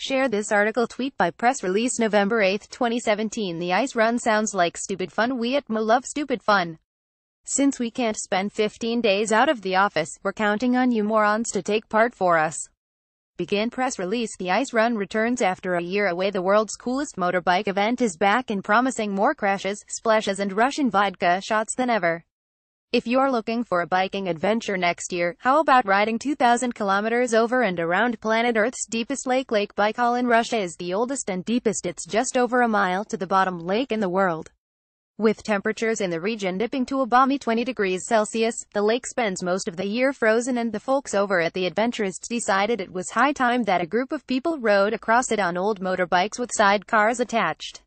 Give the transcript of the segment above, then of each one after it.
Share this article. Tweet by press release November 8, 2017. The ice run sounds like stupid fun. We at Mo love stupid fun. Since we can't spend 15 days out of the office, we're counting on you morons to take part for us. Begin press release. The ice run returns after a year away. The world's coolest motorbike event is back and promising more crashes, splashes and Russian vodka shots than ever. If you're looking for a biking adventure next year, how about riding 2,000 kilometers over and around planet Earth's deepest lake? Lake Baikal in Russia is the oldest and deepest. It's just over a mile to the bottom lake in the world. With temperatures in the region dipping to a balmy 20 degrees Celsius, the lake spends most of the year frozen, and the folks over at the Adventurists decided it was high time that a group of people rode across it on old motorbikes with sidecars attached.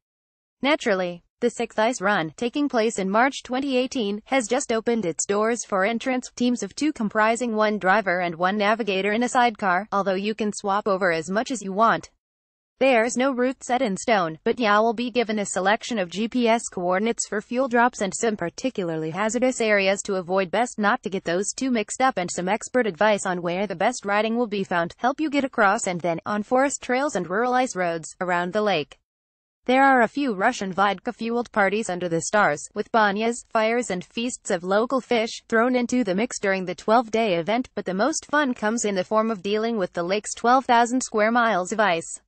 Naturally, the sixth ice run, taking place in March 2018, has just opened its doors for entrants. Teams of two comprising one driver and one navigator in a sidecar, although you can swap over as much as you want. There's no route set in stone, but you will be given a selection of GPS coordinates for fuel drops and some particularly hazardous areas to avoid. Best not to get those two mixed up, and some expert advice on where the best riding will be found, help you get across and then, on forest trails and rural ice roads, around the lake. There are a few Russian vodka-fueled parties under the stars, with banyas, fires and feasts of local fish thrown into the mix during the 12-day event, but the most fun comes in the form of dealing with the lake's 12,000 square miles of ice.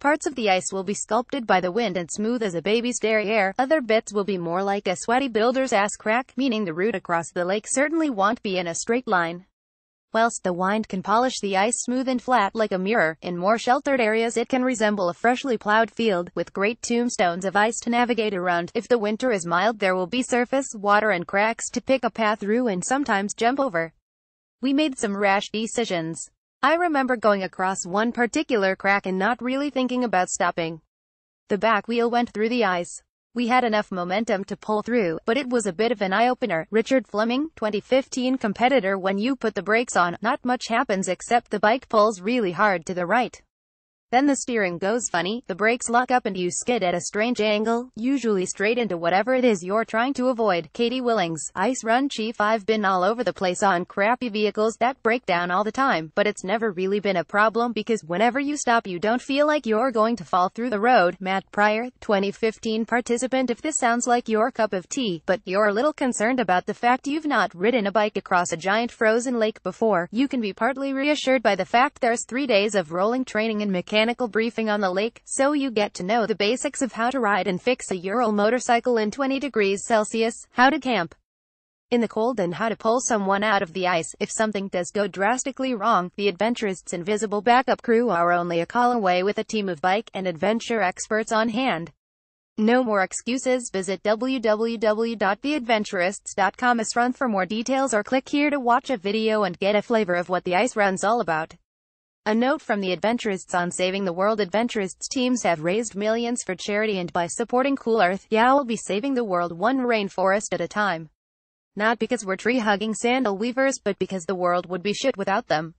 Parts of the ice will be sculpted by the wind and smooth as a baby's derriere. Other bits will be more like a sweaty builder's ass crack, meaning the route across the lake certainly won't be in a straight line. Whilst the wind can polish the ice smooth and flat like a mirror, in more sheltered areas it can resemble a freshly plowed field, with great tombstones of ice to navigate around. If the winter is mild, there will be surface, water and cracks to pick a path through and sometimes jump over. We made some rash decisions. I remember going across one particular crack and not really thinking about stopping. The back wheel went through the ice. We had enough momentum to pull through, but it was a bit of an eye-opener. Richard Fleming, 2015 competitor. When you put the brakes on, not much happens except the bike pulls really hard to the right. Then the steering goes funny, the brakes lock up and you skid at a strange angle, usually straight into whatever it is you're trying to avoid. Katie Willings, Ice Run Chief. I've been all over the place on crappy vehicles that break down all the time, but it's never really been a problem because whenever you stop you don't feel like you're going to fall through the road. Matt Pryor, 2015 participant. If this sounds like your cup of tea, but you're a little concerned about the fact you've not ridden a bike across a giant frozen lake before, you can be partly reassured by the fact there's 3 days of rolling training and mechanical briefing on the lake, so you get to know the basics of how to ride and fix a Ural motorcycle in 20 degrees Celsius, how to camp in the cold and how to pull someone out of the ice if something does go drastically wrong. The Adventurists' invisible backup crew are only a call away with a team of bike and adventure experts on hand. No more excuses. Visit www.theadventurists.com run for more details, or click here to watch a video and get a flavor of what the ice run's all about. A note from the Adventurists on saving the world. Adventurists teams have raised millions for charity, and by supporting Cool Earth, we'll be saving the world one rainforest at a time. Not because we're tree-hugging sandal weavers, but because the world would be shit without them.